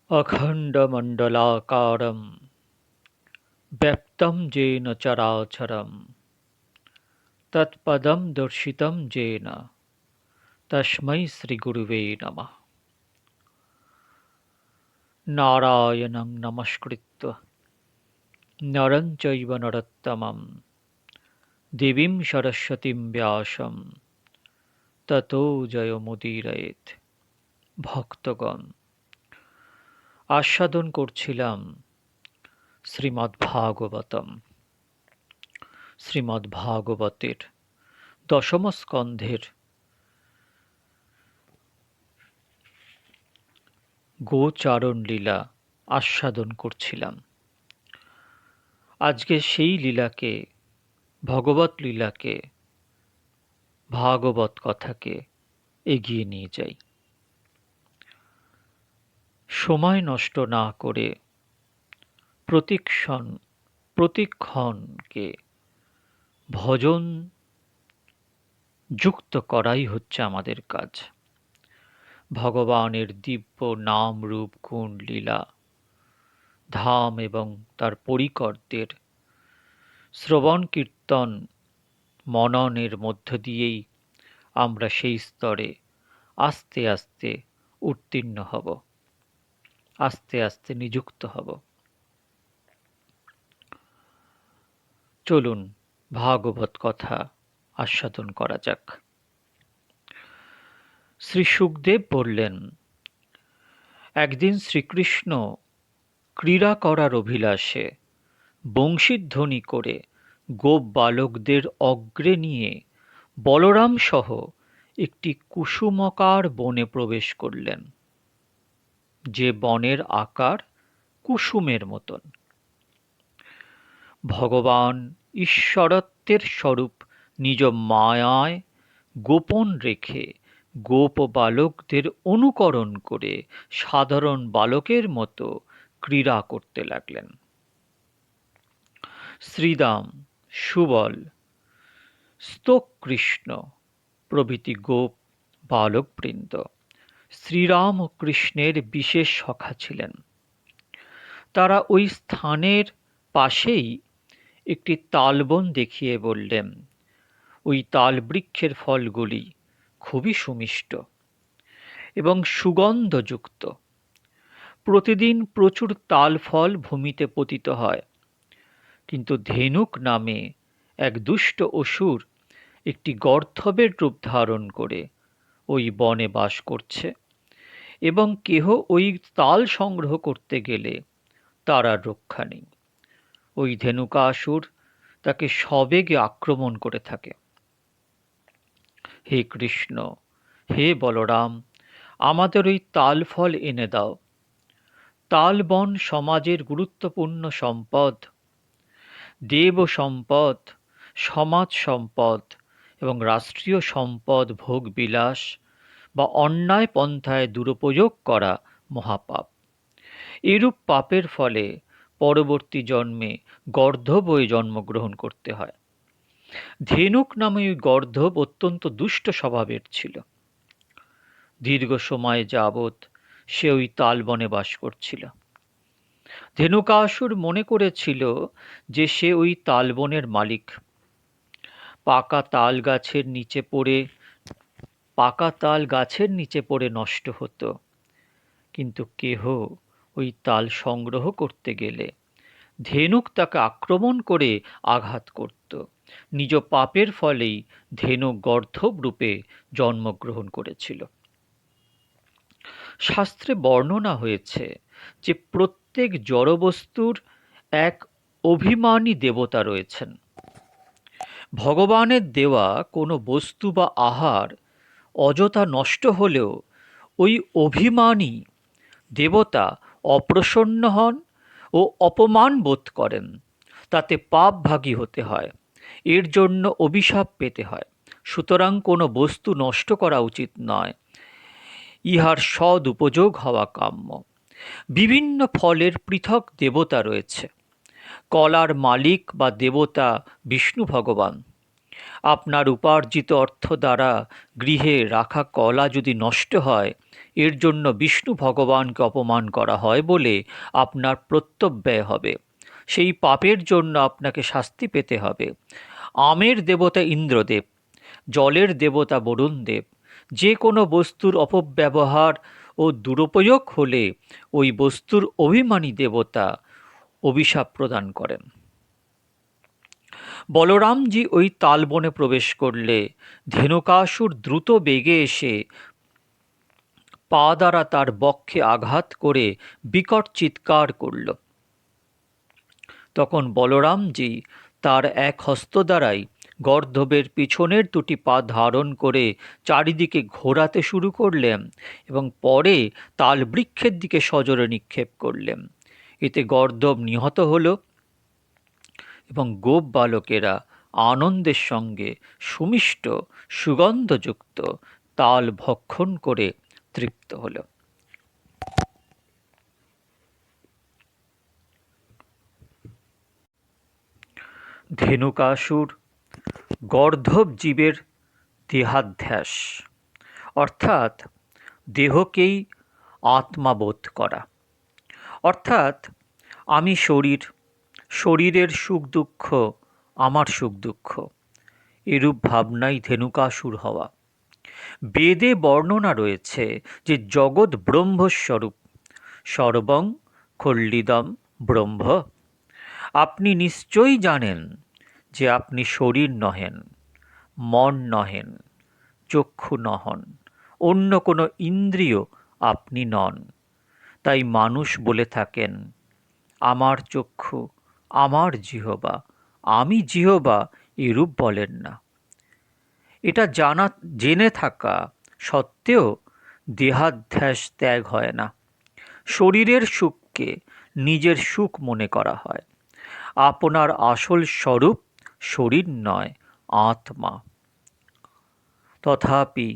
अखण्डमण्डलाकारं व्याप्तं येन चराचरं तत्पदं दर्शितं येन तस्मै श्रीगुरुवे नमः। नारायणं नमस्कृत्य नरं चैव नरोत्तमं देवीं सरस्वतीं व्यासं ततो জয়মুদীরয়েৎ। ভক্তগণ, আস্বাদন করছিলাম শ্রীমদ্ভাগবতম। শ্রীমদ্ভাগবতের দশম স্কন্ধের গোচারণ লীলা আস্বাদন করছিলাম। আজকে সেই লীলাকে, ভগবত লীলাকে, ভাগবত কথাকে এগিয়ে নিয়ে যাই। সময় নষ্ট না করে প্রতিক্ষণকে ভজন যুক্ত করাই হচ্ছে আমাদের কাজ। ভগবানের দিব্য নাম রূপ গুণ লীলা ধাম এবং তার পরিকরদের শ্রবণ কীর্তন মননের মধ্য দিয়েই আমরা সেই স্তরে আস্তে আস্তে উত্তীর্ণ হব, আস্তে আস্তে নিযুক্ত হব। চলুন ভাগবত কথা আস্বাদন করা যাক। শ্রী শুকদেব বললেন, একদিন শ্রীকৃষ্ণ ক্রীড়া করার অভিলাষে বংশীধ্বনি করে গোপ বালকদের অগ্রে নিয়ে বলরাম সহ একটি কুসুমকার বনে প্রবেশ করলেন, যে বনের আকার কুসুমের মতন। ভগবান ঈশ্বরত্বের স্বরূপ নিজ মায়ায় গোপন রেখে গোপ বালকদের অনুকরণ করে সাধারণ বালকের মতো ক্রীড়া করতে লাগলেন। শ্রীদাম, সুবল, স্তোকৃষ্ণ প্রভৃতি গোপ বালকবৃন্দ শ্রীরাম ও কৃষ্ণের বিশেষ সখা ছিলেন। তারা ওই স্থানের পাশেই একটি তালবন দেখিয়ে বললেন, ওই তালবৃক্ষের ফলগুলি খুবই সুমিষ্ট এবং সুগন্ধযুক্ত। প্রতিদিন প্রচুর তাল ফল ভূমিতে পতিত হয়, কিন্তু ধেনুক নামে এক দুষ্ট অসুর একটি গর্ধবের রূপ ধারণ করে ওই বনে বাস করছে এবং কেহ ওই তাল সংগ্রহ করতে গেলে তার আর রক্ষা নেই। ওই ধেনুকাসুর তাকে সবেগে আক্রমণ করে থাকে। হে কৃষ্ণ, হে বলরাম, আমাদের ওই তাল ফল এনে দাও। তাল বন সমাজের গুরুত্বপূর্ণ সম্পদ, দেব সম্পদ, সমাজ সম্পদ এবং রাষ্ট্রীয় সম্পদ ভোগ বিলাস বা অন্যায় পন্থায় দুরুপযোগ করা মহাপাপ। এরূপ পাপের ফলে পরবর্তী জন্মে গর্ধব হয়ে জন্মগ্রহণ করতে হয়। ধেনুক নামে ওই গর্ধব অত্যন্ত দুষ্ট স্বভাবের ছিল। দীর্ঘ সময় যাবৎ সে ওই তালবনে বাস করছিল। ধেনুকাসুর মনে করেছিল যে সে ওই তালবনের মালিক। পাকা তাল গাছের নিচে পড়ে নষ্ট হতো, কিন্তু কেহ ওই তাল সংগ্রহ করতে গেলে ধেনুক তাকে আক্রমণ করে আঘাত করত। নিজ পাপের ফলেই ধেনুক গর্ধব রূপে জন্মগ্রহণ করেছিল। শাস্ত্রে বর্ণনা হয়েছে যে প্রত্যেক জড়বস্তুর এক অভিমানী দেবতা রয়েছেন। ভগবানের দেওয়া কোনো বস্তু বা আহার অযথা নষ্ট হলেও ওই অভিমানী দেবতা অপ্রসন্ন হন ও অপমান বোধ করেন। তাতে পাপভাগী হতে হয়, এর জন্য অভিশাপ পেতে হয়। সুতরাং কোনো বস্তু নষ্ট করা উচিত নয়, ইহার সদ উপযোগ হওয়া কাম্য। বিভিন্ন ফলের পৃথক দেবতা রয়েছে। কলার মালিক বা দেবতা বিষ্ণু ভগবান। আপনার উপার্জিত অর্থ দ্বারা গৃহে রাখা কলা যদি নষ্ট হয়, এর জন্য বিষ্ণু ভগবানকে অপমান করা হয় বলে আপনার প্রত্যব্যয় হবে। সেই পাপের জন্য আপনাকে শাস্তি পেতে হবে। আমের দেবতা ইন্দ্রদেব, জলের দেবতা বরুণদেব, যে কোনো বস্তুর অপব্যবহার ও দুরুপয়োগ হলে ওই বস্তুর অভিমানী দেবতা অভিশাপ প্রদান করেন। বলরামজি ওই তালবনে প্রবেশ করলে ধেনুকাসুর দ্রুত বেগে এসে পা দ্বারা তার বক্ষে আঘাত করে বিকট চিৎকার করল। তখন বলরামজি তার এক হস্ত দ্বারাই গর্ধবের পিছনের দুটি পা ধারণ করে চারিদিকে ঘোরাতে শুরু করলেন এবং পরে তালবৃক্ষের দিকে সজোরে নিক্ষেপ করলেন। এতে গর্ধব নিহত হল এবং গোপ বালকেরা আনন্দের সঙ্গে সুমিষ্ট সুগন্ধযুক্ত তাল ভক্ষণ করে তৃপ্ত হল। ধেনুকাসুর গর্ধব জীবের দেহাধ্যাস, অর্থাৎ দেহকেই আত্মাবোধ করা, অর্থাৎ আমি শরীর, শরীরের সুখ দুঃখ আমার সুখ দুঃখ, এরূপ ভাবনাই ধেনুকাসুর হওয়া। বেদে বর্ণনা রয়েছে যে জগৎ ব্রহ্মস্বরূপ, সর্বং খল্লিদম ব্রহ্ম। আপনি নিশ্চয়ই জানেন যে আপনি শরীর নহেন, মন নহেন, চক্ষু নহন, অন্য কোনো ইন্দ্রিয় আপনি নন। তাই মানুষ বলে থাকেন আমার চক্ষু, আমার জিহ্বা, আমি জিহ্বা, এরূপ বলেন না। এটা জেনে থাকা সত্ত্বেও দেহাধ্যাস ত্যাগ হয় না। শরীরের সুখকে নিজের সুখ মনে করা হয়। আপনার আসল স্বরূপ শরীর নয়, আত্মা। তথাপি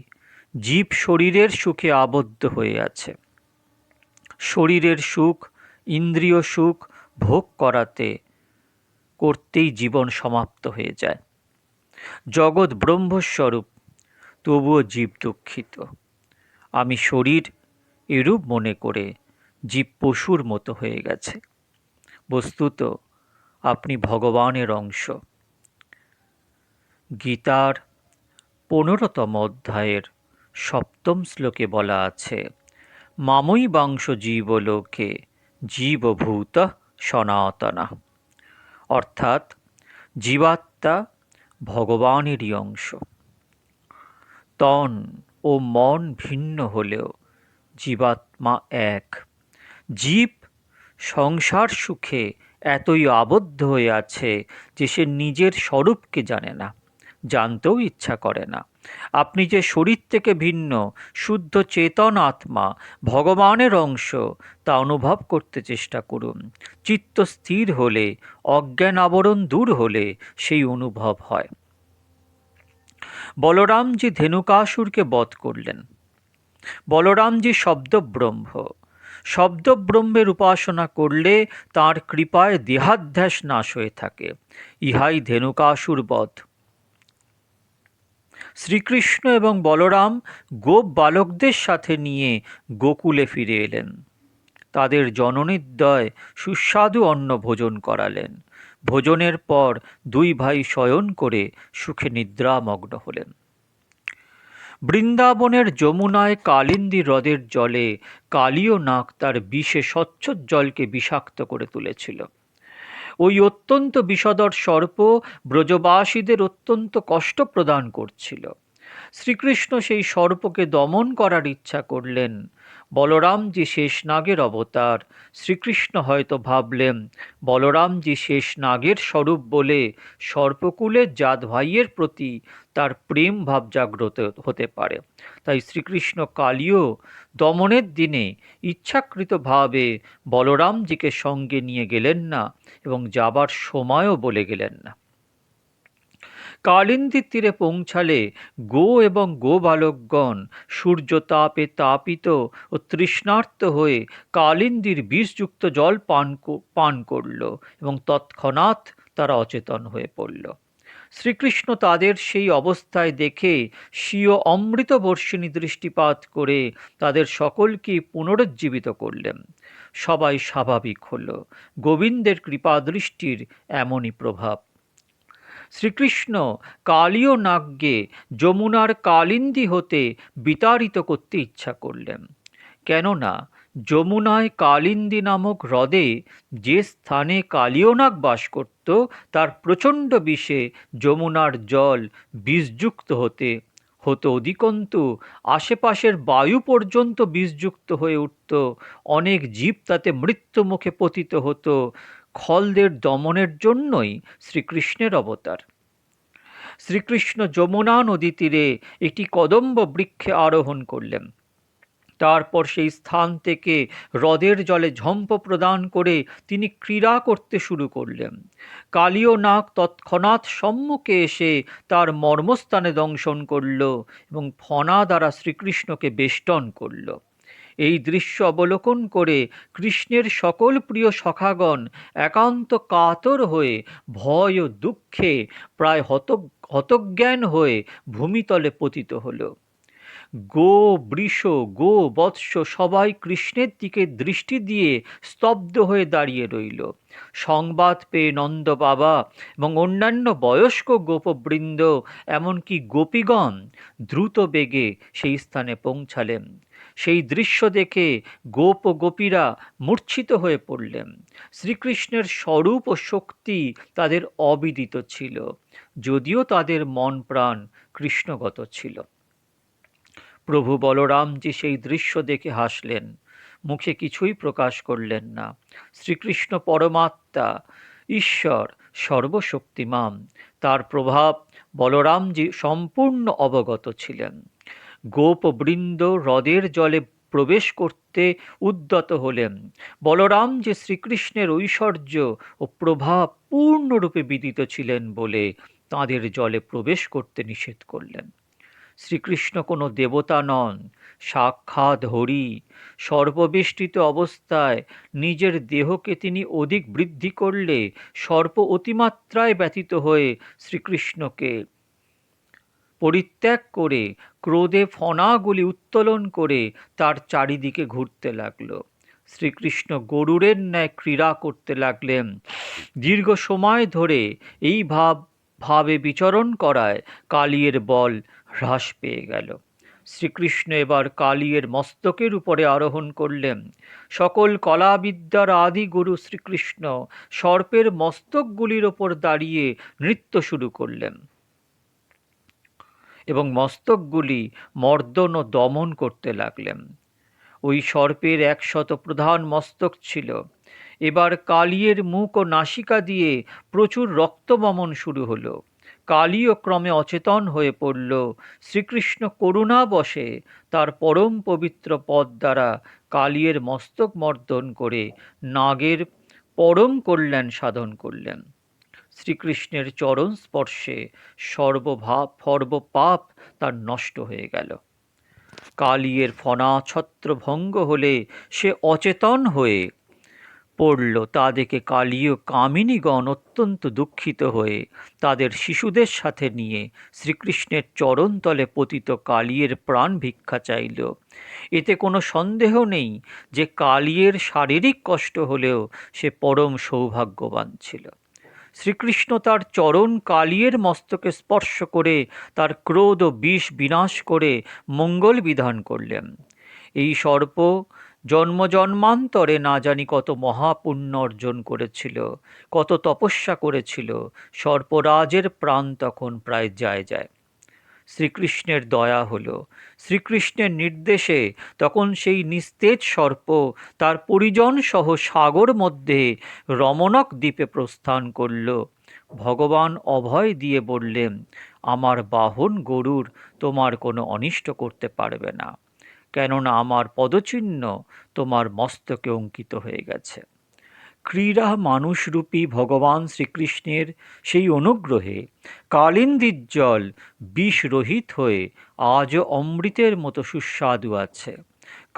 জীব শরীরের সুখে আবদ্ধ হয়ে আছে। শরীরের সুখ, ইন্দ্রিয় সুখ ভোগ করতেই জীবন সমাপ্ত হয়ে যায়। জগৎ ব্রহ্মস্বরূপ, তবুও জীব দুঃখিত। আমি শরীর এরূপ মনে করে জীব পশুর মতো হয়ে গেছে। বস্তুত আপনি ভগবানের অংশ। গীতার 15তম অধ্যায়ের 7ম শ্লোকে বলা আছে, মামৈবাংশ জীবলোকে জীবভূত সনাতনা, অর্থাৎ জীবাত্মা ভগবানেরই অংশ। তন ও মন ভিন্ন হলেও জীবাত্মা এক। জীব সংসার সুখে এতই আবদ্ধ হয়ে আছে যে সে নিজের স্বরূপকে জানে না, জানতেও ইচ্ছা করে না। আপনি যে শরীর থেকে ভিন্ন শুদ্ধ চেতন আত্মা, ভগবানের অংশ, তা অনুভব করতে চেষ্টা করুন। চিত্ত স্থির হলে, অজ্ঞান আবরণ দূর হলে সেই অনুভব হয়। বলরামজি ধেনুকাসুরকে বধ করলেন। বলরামজি শব্দব্রহ্ম। শব্দব্রহ্মের উপাসনা করলে তাঁর কৃপায় দেহাধ্যাস নাশ হয়ে থাকে। ইহাই ধেনুকাসুর বধ। শ্রীকৃষ্ণ এবং বলরাম গোপ বালকদের সাথে নিয়ে গোকুলে ফিরে এলেন। তাদের জননীদ্বয় সুস্বাদু অন্ন ভোজন করালেন। ভোজনের পর দুই ভাই শয়ন করে সুখে নিদ্রামগ্ন হলেন। বৃন্দাবনের যমুনায় কালিন্দী হ্রদের জলে কালীয় নাগ তার বিষে স্বচ্ছ জলকে বিষাক্ত করে তুলেছিল। ওই অত্যন্ত বিষধর সর্প ব্রজবাসীদের অত্যন্ত কষ্ট প্রদান করছিল। শ্রীকৃষ্ণ সেই সর্পকে দমন করার ইচ্ছা করলেন। বলরামজি শেষনাগের অবতার। শ্রীকৃষ্ণ হয়তো ভাবলেন বলরামজি শেষনাগের স্বরূপ বলে সর্পকুলের জাত ভাইয়ের প্রতি তার প্রেম ভাব জাগ্রত হতে পারে। তাই শ্রীকৃষ্ণ কালীয় দমনের দিনে ইচ্ছাকৃতভাবে বলরামজিকে সঙ্গে নিয়ে গেলেন না এবং যাবার সময়ও বলে গেলেন না। কালিন্দীর তীরে পৌঁছালে গো এবং গোবালকগণ সূর্যতাপে তাপিত ও তৃষ্ণার্ত হয়ে কালিন্দীর বিষযুক্ত জল পান করল এবং তৎক্ষণাৎ তারা অচেতন হয়ে পড়ল। শ্রীকৃষ্ণ তাদের সেই অবস্থায় দেখে স্বীয় অমৃত বর্ষিণী দৃষ্টিপাত করে তাদের সকলকে পুনরুজ্জীবিত করলেন। সবাই স্বাভাবিক হল। গোবিন্দের কৃপাদৃষ্টির এমনই প্রভাব। শ্রীকৃষ্ণ কালীয় নাগকে যমুনার কালিন্দী হতে বিতাড়িত করতে ইচ্ছা করলেন। কেননা যমুনায় কালিন্দী নামক হ্রদে যে স্থানে কালীয়নাগ বাস করত তার প্রচণ্ড বিষে যমুনার জল বিষযুক্ত হতো অধিকন্তু আশেপাশের বায়ু পর্যন্ত বিষযুক্ত হয়ে উঠত। অনেক জীব তাতে মৃত্যুমুখে পতিত হতো। খলদের দমনের জন্যই শ্রীকৃষ্ণের অবতার। শ্রীকৃষ্ণ যমুনা নদী তীরে একটি কদম্ব বৃক্ষে আরোহণ করলেন। তারপর সেই স্থান থেকে হ্রদের জলে ঝম্প প্রদান করে তিনি ক্রীড়া করতে শুরু করলেন। কালীয় নাগ তৎক্ষণাৎ সম্মুখে এসে তার মর্মস্থানে দংশন করল এবং ফণা দ্বারা শ্রীকৃষ্ণকে বেষ্টন করল। এই দৃশ্য অবলোকন করে কৃষ্ণের সকল প্রিয় সখাগণ একান্ত কাতর হয়ে ভয় ও দুঃখে প্রায় হতজ্ঞান হয়ে ভূমিতলে পতিত হল। গো বৃষ গো বৎস সবাই কৃষ্ণের দিকে দৃষ্টি দিয়ে স্তব্ধ হয়ে দাঁড়িয়ে রইল। সংবাদ পেয়ে নন্দ বাবা এবং অন্যান্য বয়স্ক গোপবৃন্দ এমনকি গোপীগণ দ্রুত বেগে সেই স্থানে পৌঁছালেন। সেই দৃশ্য দেখে গোপ ও গোপীরা মূর্ছিত হয়ে পড়লেন। শ্রীকৃষ্ণের স্বরূপ ও শক্তি তাদের অবিদিত ছিল, যদিও তাদের মন প্রাণ কৃষ্ণগত ছিল। প্রভু বলরামজি সেই দৃশ্য দেখে হাসলেন, মুখে কিছুই প্রকাশ করলেন না। শ্রীকৃষ্ণ পরমাত্মা, ঈশ্বর, সর্বশক্তিমান। তার প্রভাব বলরামজি সম্পূর্ণ অবগত ছিলেন। গোপবৃন্দ হ্রদের জলে প্রবেশ করতে উদ্যত হলেন। বলরাম যে শ্রীকৃষ্ণের ঐশ্বর্য ও প্রভাব পূর্ণরূপে বিদিত ছিলেন বলে তাঁদের জলে প্রবেশ করতে নিষেধ করলেন। শ্রীকৃষ্ণ কোনো দেবতা নন, সাক্ষাৎ হরি। সর্পবেষ্টিত অবস্থায় নিজের দেহকে তিনি অধিক বৃদ্ধি করলে সর্প অতিমাত্রায় ব্যথিত হয়ে শ্রীকৃষ্ণকে পরিত্যাগ করে ক্রোধে ফণাগুলি উত্তোলন করে তার চারিদিকে ঘুরতে লাগল। শ্রীকৃষ্ণ গরুরের ন্যায় ক্রীড়া করতে লাগলেন। দীর্ঘ সময় ধরে এই ভাবে বিচরণ করায় কালীর বল হ্রাস পেয়ে গেল। শ্রীকৃষ্ণ এবার কালীর মস্তকের উপরে আরোহণ করলেন। সকল কলাবিদ্যার আদি গুরু শ্রীকৃষ্ণ সর্পের মস্তকগুলির ওপর দাঁড়িয়ে নৃত্য শুরু করলেন এবং মস্তকগুলি মর্দন ও দমন করতে লাগলেন। ওই সর্পের 100 প্রধান মস্তক ছিল। এবার কালীর মুখ ও নাসিকা দিয়ে প্রচুর রক্তবমন শুরু হলো। কালীও ক্রমে অচেতন হয়ে পড়ল। শ্রীকৃষ্ণ করুণাবশে তার পরম পবিত্র পদ দ্বারা কালীর মস্তক মর্দন করে নাগের পরম কল্যাণ সাধন করলেন। শ্রীকৃষ্ণের চরণ স্পর্শে সর্বপাপ তার নষ্ট হয়ে গেল। কালীর ফণা ছত্রভঙ্গ হলে সে অচেতন হয়ে পড়ল। তা দেখে কালীয় কামিনীগণ অত্যন্ত দুঃখিত হয়ে তাদের শিশুদের সাথে নিয়ে শ্রীকৃষ্ণের চরণতলে পতিত কালীর প্রাণ ভিক্ষা চাইল। এতে কোনো সন্দেহ নেই যে কালীর শারীরিক কষ্ট হলেও সে পরম সৌভাগ্যবান ছিল। শ্রীকৃষ্ণ তার চরণ কালীর মস্তকে স্পর্শ করে তার ক্রোধ ও বিষ বিনাশ করে মঙ্গল বিধান করলেন। এই সর্প জন্মান্তরে না জানি কত মহাপুণ্য অর্জন করেছিল, কত তপস্যা করেছিল। সর্পরাজের প্রাণ তখন প্রায় যায়। শ্রীকৃষ্ণের দয়া হলো। শ্রীকৃষ্ণের নির্দেশে তখন সেই নিস্তেজ সর্প তার পরিজন সহ সাগর মধ্যে রমণক দ্বীপে প্রস্থান করল। ভগবান অভয় দিয়ে বললেন, আমার বাহন গরুর তোমার কোনো অনিষ্ট করতে পারবে না, কেননা আমার পদচিহ্ন তোমার মস্তকে অঙ্কিত হয়ে গেছে। ক্রীড়া মানুষরূপী ভগবান শ্রীকৃষ্ণের সেই অনুগ্রহে কালিন্দীর জল বিষরহিত হয়ে আজও অমৃতের মতো সুস্বাদু আছে।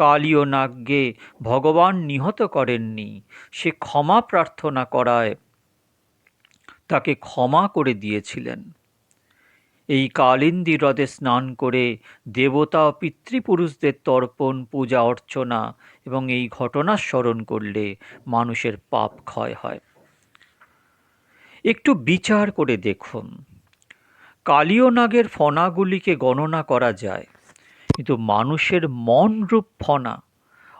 কালীয় নাগকে ভগবান নিহত করেননি, সে ক্ষমা প্রার্থনা করায় তাকে ক্ষমা করে দিয়েছিলেন। এই কালিন্দী হ্রদে স্নান করে দেবতা ও পিতৃপুরুষদের তর্পণ, পূজা অর্চনা এবং এই ঘটনা স্মরণ করলে মানুষের পাপ ক্ষয় হয়। একটু বিচার করে দেখুন, কালীয় নাগের ফণাগুলিকে গণনা করা যায়, কিন্তু মানুষের মনরূপ ফণা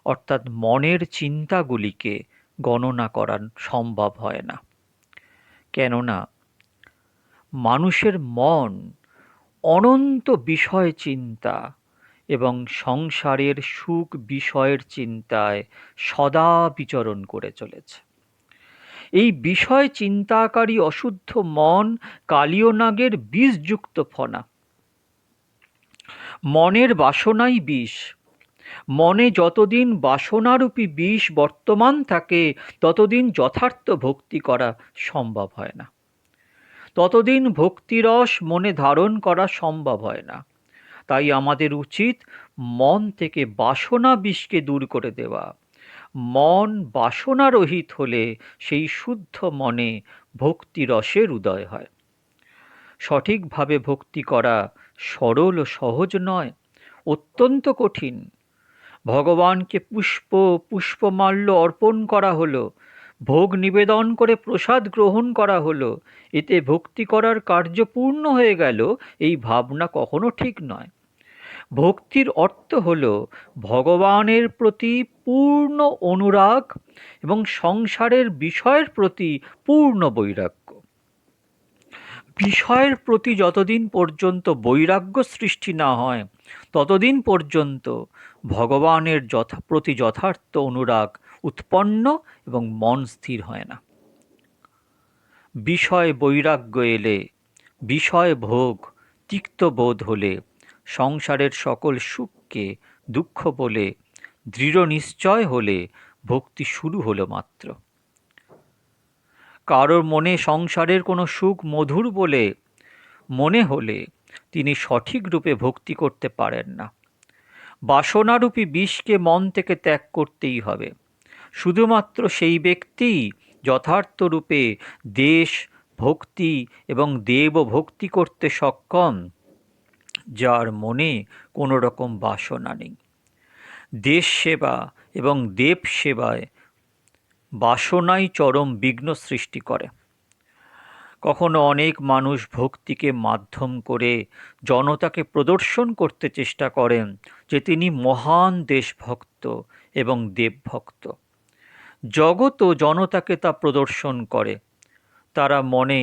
অর্থাৎ মনের চিন্তাগুলিকে গণনা করা সম্ভব হয় না। কেননা মানুষের মন অনন্ত বিষয় চিন্তা এবং সংসারের সুখ বিষয়ের চিন্তায় সদা বিচরণ করে চলেছে। এই বিষয় চিন্তাকারী অশুদ্ধ মন কালীয় নাগের বিষযুক্ত ফণা। মনের বাসনাই বিষ। মনে যতদিন বাসনারূপী বিষ বর্তমান থাকে, ততদিন যথার্থ ভক্তি করা সম্ভব হয় না, ততদিন ভক্তিরস মনে ধারণ করা সম্ভব হয় না। তাই আমাদের উচিত মন থেকে বাসনা বিষকে দূর করে দেওয়া। মন বাসনারহিত হলে সেই শুদ্ধ মনে ভক্তিরসের উদয় হয়। সঠিকভাবে ভক্তি করা সরল ও সহজ নয়, অত্যন্ত কঠিন। ভগবানকে পুষ্পমাল্য অর্পণ করা হলো, ভোগ নিবেদন করে প্রসাদ গ্রহণ করা হলো, এতে ভক্তি করার কার্য পূর্ণ হয়ে গেল, এই ভাবনা কখনো ঠিক নয়। ভক্তির অর্থ হল ভগবানের প্রতি পূর্ণ অনুরাগ এবং সংসারের বিষয়ের প্রতি পূর্ণ বৈরাগ্য। বিষয়ের প্রতি যতদিন পর্যন্ত বৈরাগ্য সৃষ্টি না হয়, ততদিন পর্যন্ত ভগবানের প্রতি যথার্থ অনুরাগ উৎপন্ন এবং মন স্থির হয় না। বিষয় বৈরাগ্য এলে, বিষয় ভোগ তিক্ত বোধ হলে, সংসারের সকল সুখকে দুঃখ বলে দৃঢ় নিশ্চয় হলে ভক্তি শুরু হলো মাত্র। কারোর মনে সংসারের কোনো সুখ মধুর বলে মনে হলে তিনি সঠিক রূপে ভক্তি করতে পারেন না। বাসনারূপী বিষকে মন থেকে ত্যাগ করতেই হবে। শুধুমাত্র সেই ব্যক্তিই যথার্থ রূপে দেশ ভক্তি এবং দেব ভক্তি করতে সক্ষম, যার মনে কোনো রকম বাসনা নেই। দেশ সেবা এবং দেব সেবায় বাসনাই চরম বিঘ্ন সৃষ্টি করে। কখনো অনেক মানুষ ভক্তিকে মাধ্যম করে জনতাকে প্রদর্শন করতে চেষ্টা করেন যে তিনি মহান দেশভক্ত এবং দেবভক্ত। জগৎও জনতাকে তা প্রদর্শন করে। তারা মনে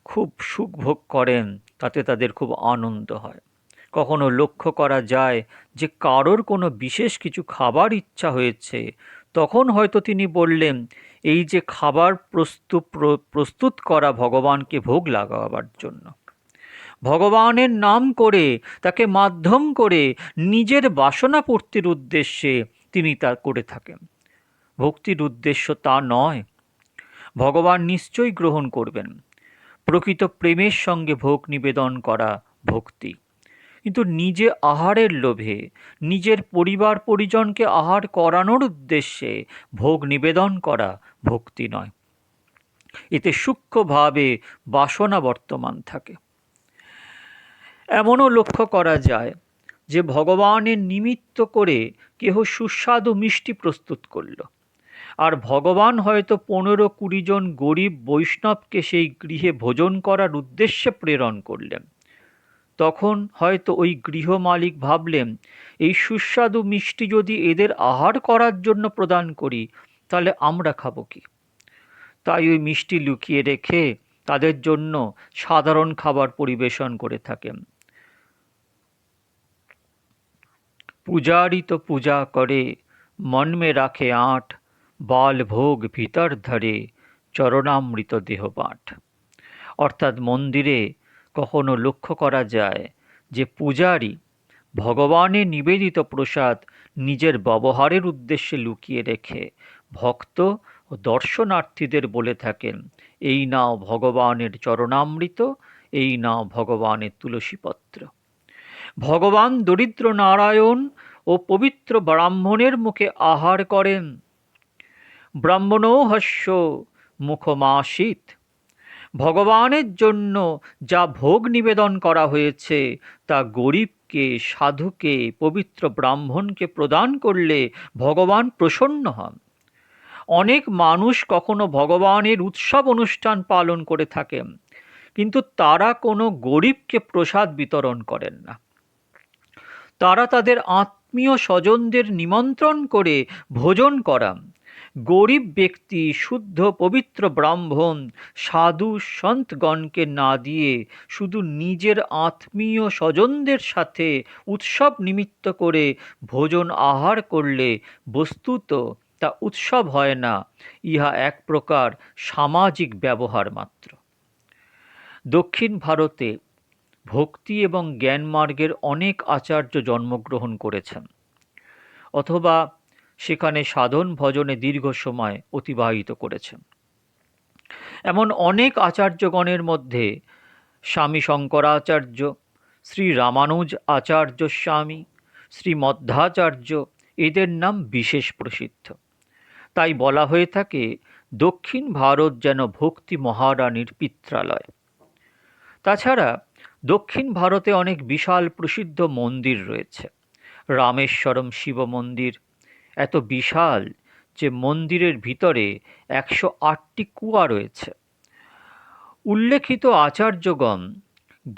খুব সুখ ভোগ করেন, তাতে তাদের খুব আনন্দ হয়। কখনো লক্ষ্য করা যায় যে কারোর কোনো বিশেষ কিছু খাবার ইচ্ছা হয়েছে, তখন হয়তো তিনি বললেন, এই যে খাবার প্রস্তুত করা ভগবানকে ভোগ লাগাবার জন্য। ভগবানের নাম করে, তাকে মাধ্যম করে নিজের বাসনা পূর্তির উদ্দেশ্যে তিনি তা করে থাকেন। ভক্তির উদ্দেশ্য তা নয়। ভগবান নিশ্চয়ই গ্রহণ করবেন। প্রকৃত প্রেমের সঙ্গে ভোগ নিবেদন করা ভক্তি। কিন্তু নিজে আহারের লোভে, নিজের পরিবার পরিজনকে আহার করানোর উদ্দেশ্যে ভোগ নিবেদন করা ভক্তি নয়। এতে সূক্ষ্মভাবে বাসনা বর্তমান থাকে। এমনও লক্ষ্য করা যায় যে ভগবানের নিমিত্ত করে কেহ সুস্বাদু মিষ্টি প্রস্তুত করল, আর ভগবান হয়তো 15-20 জন গরিব বৈষ্ণবকে সেই গৃহে ভোজন করার উদ্দেশ্যে প্রেরণ করলেন। তখন হয়তো ওই গৃহমালিক ভাবলেন, এই সুস্বাদু মিষ্টি যদি এদের আহার করার জন্য প্রদান করি, তাহলে আমরা খাবো কি? তাই ওই মিষ্টি লুকিয়ে রেখে তাদের জন্য সাধারণ খাবার পরিবেশন করে থাকেন। পূজারি তো পূজা করে, মন মে রাখে আঁট, বাল ভোগ ভিতর ধরে, চরণামৃত দেহ পাঠ। অর্থাৎ মন্দিরে কখনো লক্ষ্য করা যায় যে পূজারী ভগবানের নিবেদিত প্রসাদ নিজের ব্যবহারের উদ্দেশ্যে লুকিয়ে রেখে ভক্ত ও দর্শনার্থীদের বলে থাকেন, এই নাও ভগবানের চরণামৃত, এই নাও ভগবানের তুলসীপত্র। ভগবান দরিদ্র নারায়ণ ও পবিত্র ব্রাহ্মণের মুখে আহার করেন। ব্রাহ্মণো হস্য মুখমাসীত। ভগবানের জন্য যা ভোগ নিবেদন করা হয়েছে তা গরিবকে, সাধুকে, পবিত্র ব্রাহ্মণকে প্রদান করলে ভগবান প্রসন্ন হন। অনেক মানুষ কখনো ভগবানের উৎসব অনুষ্ঠান পালন করে থাকেন, কিন্তু তারা কোনো গরিবকে প্রসাদ বিতরণ করেন না। তারা তাদের আত্মীয় স্বজনদের নিমন্ত্রণ করে ভোজন করান। গরিব ব্যক্তি শুদ্ধ পবিত্র ব্রাহ্মণ সাধু সন্তগণকে না দিয়ে শুধু নিজের আত্মীয় স্বজনদের সাথে উৎসব নিমিত্ত করে ভোজন আহার করলে বস্তুত তা উৎসব হয় না, ইহা এক প্রকার সামাজিক ব্যবহার মাত্র। দক্ষিণ ভারতে ভক্তি এবং জ্ঞান মার্গের অনেক আচার্য জন্মগ্রহণ করেছেন, অথবা সেখানে সাধন ভজনে দীর্ঘ সময় অতিবাহিত করেছেন। এমন অনেক আচার্যগণের মধ্যে স্বামী শঙ্করাচার্য, শ্রী রামানুজ আচার্য স্বামী, শ্রী মধ্বাচার্য, এদের নাম বিশেষ প্রসিদ্ধ। তাই বলা হয়ে থাকে দক্ষিণ ভারত যেন ভক্তি মহারানীর পিত্রালয়। তাছাড়া দক্ষিণ ভারতে অনেক বিশাল প্রসিদ্ধ মন্দির রয়েছে। রামেশ্বরম শিব মন্দির এত বিশাল যে মন্দিরের ভিতরে 108টি কুয়া রয়েছে। উল্লেখিত আচার্যগণ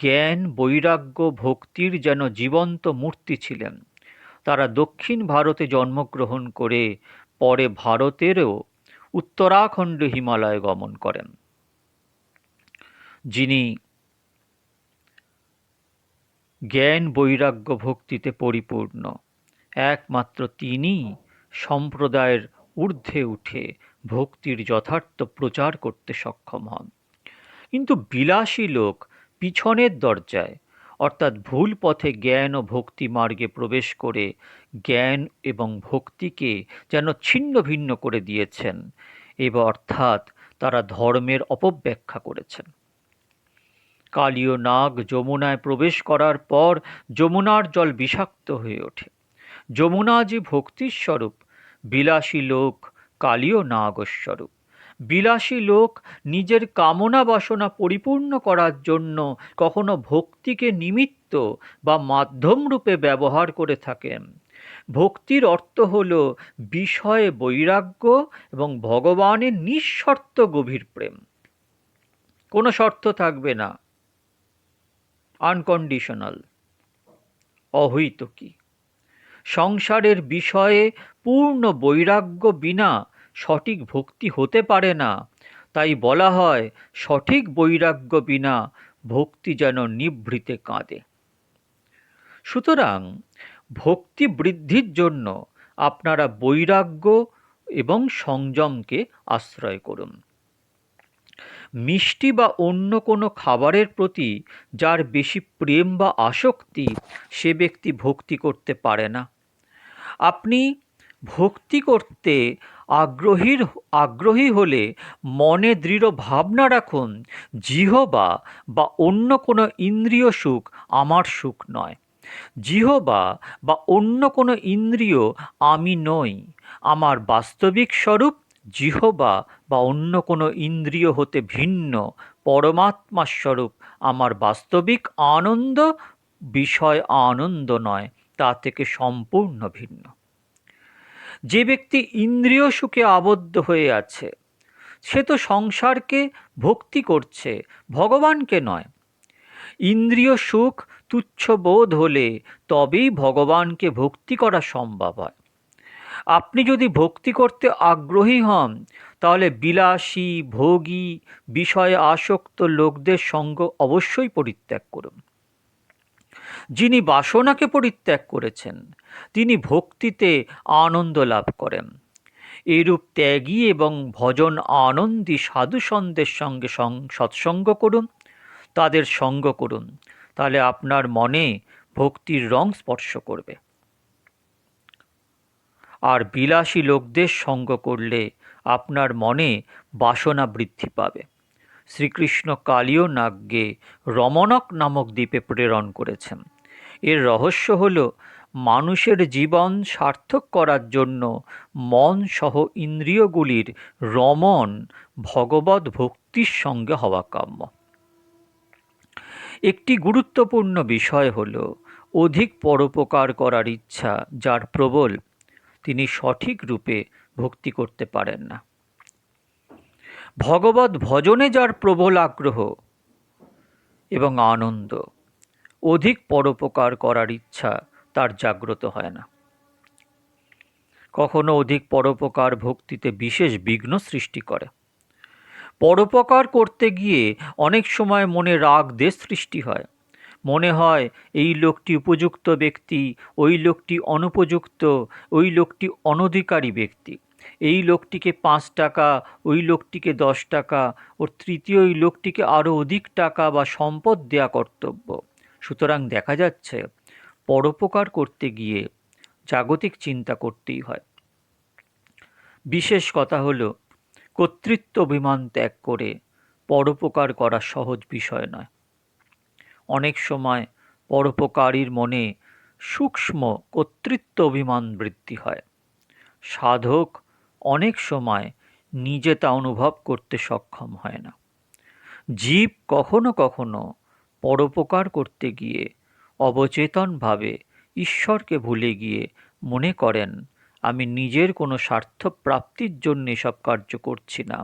জ্ঞান, বৈরাগ্য, ভক্তির যেন জীবন্ত মূর্তি ছিলেন। তারা দক্ষিণ ভারতে জন্মগ্রহণ করে পরে ভারতেরও উত্তরাখণ্ড হিমালয়ে গমন করেন। যিনি জ্ঞান, বৈরাগ্য, ভক্তিতে পরিপূর্ণ, একমাত্র তিনিই সম্প্রদায়ের ঊর্ধ্বে উঠে ভক্তির যথার্থ প্রচার করতে সক্ষম হন। কিন্তু বিলাসী লোক পিছনের দরজায় অর্থাৎ ভুল পথে জ্ঞান ও ভক্তি মার্গে প্রবেশ করে জ্ঞান এবং ভক্তিকে যেন ছিন্ন ভিন্ন করে দিয়েছেন, এবং অর্থাৎ তারা ধর্মের অপব্যাখ্যা করেছেন। কালীয় নাগ যমুনায় প্রবেশ করার পর যমুনার জল বিষাক্ত হয়ে ওঠে। যমুনা যে ভক্তির স্বরূপ, বিলাসী লোক কালীয় নাগস্বরূপ। বিলাসী লোক নিজের কামনা বাসনা পরিপূর্ণ করার জন্য কখনো ভক্তিকে নিমিত্ত বা মাধ্যম রূপে ব্যবহার করে থাকেন। ভক্তির অর্থ হল বিষয়ে বৈরাগ্য এবং ভগবানের নিঃশর্ত গভীর প্রেম। কোনো শর্ত থাকবে না, আনকন্ডিশনাল, অহৈতুকী। সংসারের বিষয়ে পূর্ণ বৈরাগ্য বিনা সঠিক ভক্তি হতে পারে না। তাই বলা হয় সঠিক বৈরাগ্য বিনা ভক্তি যেন নিভৃতে কাঁদে। সুতরাং ভক্তি বৃদ্ধির জন্য আপনারা বৈরাগ্য এবং সংযমকে আশ্রয় করুন। মিষ্টি বা অন্য কোনো খাবারের প্রতি যার বেশি প্রেম বা আসক্তি, সে ব্যক্তি ভক্তি করতে পারে না। আপনি ভক্তি করতে আগ্রহী হলে মনে দৃঢ় ভাবনা রাখুন, জিহ্বা বা অন্য কোনো ইন্দ্রিয় সুখ আমার সুখ নয়। জিহ্বা বা অন্য কোনো ইন্দ্রিয় আমি নই। আমার বাস্তবিক স্বরূপ জিহ্বা বা অন্য কোনো ইন্দ্রিয় হতে ভিন্ন। পরমাত্মা স্বরূপ আমার বাস্তবিক আনন্দ বিষয় আনন্দ নয়, তা থেকে সম্পূর্ণ ভিন্ন। যে ব্যক্তি ইন্দ্রিয় সুখে আবদ্ধ হয়ে আছে, সে তো সংসারকে ভক্তি করছে, ভগবানকে নয়। ইন্দ্রিয় সুখ তুচ্ছ বোধ হলে তবেই ভগবানকে ভক্তি করা সম্ভব হয়। আপনি যদি ভক্তি করতে আগ্রহী হন, তাহলে বিলাসী, ভোগী, বিষয়ে আসক্ত লোকদের সঙ্গ অবশ্যই পরিত্যাগ করুন। যিনি বাসনাকে পরিত্যাগ করেছেন, তিনি ভক্তিতে আনন্দ লাভ করেন। এইরূপ ত্যাগী এবং ভজন আনন্দী সাধুসন্তের সঙ্গে সৎসঙ্গ করুন, তাদের সঙ্গ করুন, তাহলে আপনার মনে ভক্তির রং স্পর্শ করবে। আর বিলাসী লোকদের সঙ্গ করলে আপনার মনে বাসনা বৃদ্ধি পাবে। শ্রীকৃষ্ণ কালীয় নাগকে রমণক নামক দ্বীপে প্রেরণ করেছেন। এর রহস্য হল মানুষের জীবন সার্থক করার জন্য মন সহ ইন্দ্রিয়গুলির রমণ ভগবৎ ভক্তির সঙ্গে হওয়া কাম্য। একটি গুরুত্বপূর্ণ বিষয় হল অধিক পরোপকার করার ইচ্ছা যার প্রবল, তিনি সঠিক রূপে ভক্তি করতে পারেন না। ভগবৎ ভজনে যার প্রবল আগ্রহ এবং আনন্দ, অধিক পরোপকার করার ইচ্ছা তার জাগ্রত হয় না। কখনো অধিক পরোপকার ভক্তিতে বিশেষ বিঘ্ন সৃষ্টি করে। পরোপকার করতে গিয়ে অনেক সময় মনে রাগ দ্বেষ সৃষ্টি হয়। মনে হয় এই লোকটি উপযুক্ত ব্যক্তি, ওই লোকটি অনুপযুক্ত, ওই লোকটি অনধিকারী ব্যক্তি, এই লোকটিকে 5 টাকা, ওই লোকটিকে 10 টাকা, ওর তৃতীয় ওই লোকটিকে আরও অধিক টাকা বা সম্পদ দেয়া কর্তব্য। সুতরাং দেখা যাচ্ছে পরোপকার করতে গিয়ে জাগতিক চিন্তা করতেই হয়। বিশেষ কথা হলো কর্তৃত্ব অভিমান ত্যাগ করে পরোপকার করা সহজ বিষয় নয়। অনেক সময় পরোপকারীর মনে সূক্ষ্ম কর্তৃত্ব অভিমান বৃদ্ধি হয়। সাধক অনেক সময় নিজে তা অনুভব করতে সক্ষম হয় না। জীব কখনো কখনো পরোপকার করতে গিয়ে অবচেতনভাবে ঈশ্বরকে ভুলে গিয়ে মনে করেন, আমি নিজের কোনো স্বার্থ প্রাপ্তির জন্য এসব কার্য করছি না,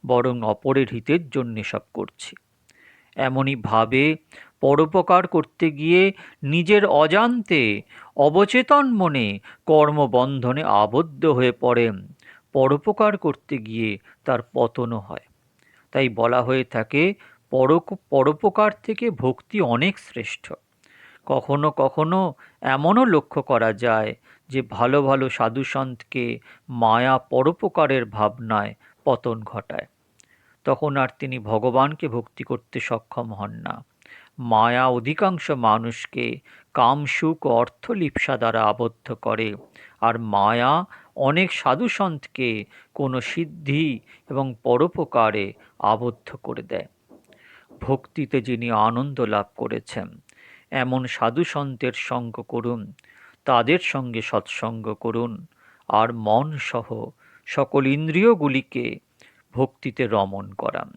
বরং অপরের হিতের জন্য এসব করছি। এমনই ভাবে পরোপকার করতে গিয়ে নিজের অজান্তে অবচেতন মনে কর্মবন্ধনে আবদ্ধ হয়ে পড়েন। পরোপকার করতে গিয়ে তার পতনও হয়। তাই বলা হয়ে থাকে পরোপকার থেকে ভক্তি অনেক শ্রেষ্ঠ। কখনো কখনো এমনও লক্ষ্য করা যায় যে ভালো ভালো সাধুসন্তকে মায়া পরোপকারের ভাবনায় পতন ঘটায়। তখন আর তিনি ভগবানকে ভক্তি করতে সক্ষম হন না। মায়া অধিকাংশ মানুষকে কাম সুখ ও অর্থলিপ্সা দ্বারা আবদ্ধ করে, আর মায়া অনেক সাধুসন্তকে কোনো সিদ্ধি এবং পরোপকারে আবদ্ধ করে দেয়। ভক্তিতে যিনি আনন্দ লাভ করেছেন এমন সাধুসন্তের সঙ্গ করুন, তাদের সঙ্গে সৎসঙ্গ করুন, আর মন সহ সকল ইন্দ্রিয়গুলিকে ভক্তিতে রমণ করান।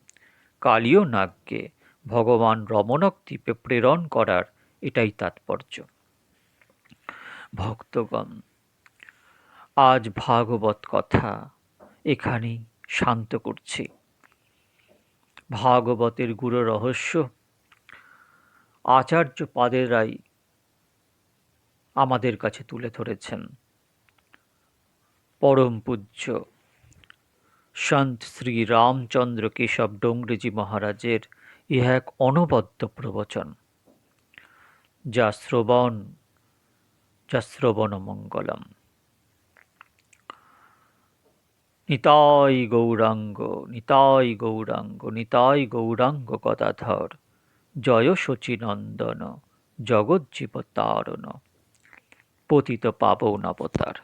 কালীয় নাগকে ভগবান রমণক দ্বীপে প্রেরণ করার এটাই তাৎপর্য। ভক্তগণ, আজ ভাগবত কথা এখানেই শান্ত করছি। ভাগবতের গুরু রহস্য আচার্য পাদেরাই আমাদের কাছে তুলে ধরেছেন। পরম পূজ্য সন্ত শ্রী রামচন্দ্র কেশব ডোংরেজি মহারাজের ইহা এক অনবদ্য প্রবচন, যা শ্রবণ মঙ্গলম। নিতাই গৌরাঙ্গ, নিতাই গৌরাঙ্গ, নিতাই গৌরাঙ্গ গদাধর, জয় শচীনন্দন, জগজ্জীব তারণ, পতিত পাবন অবতার।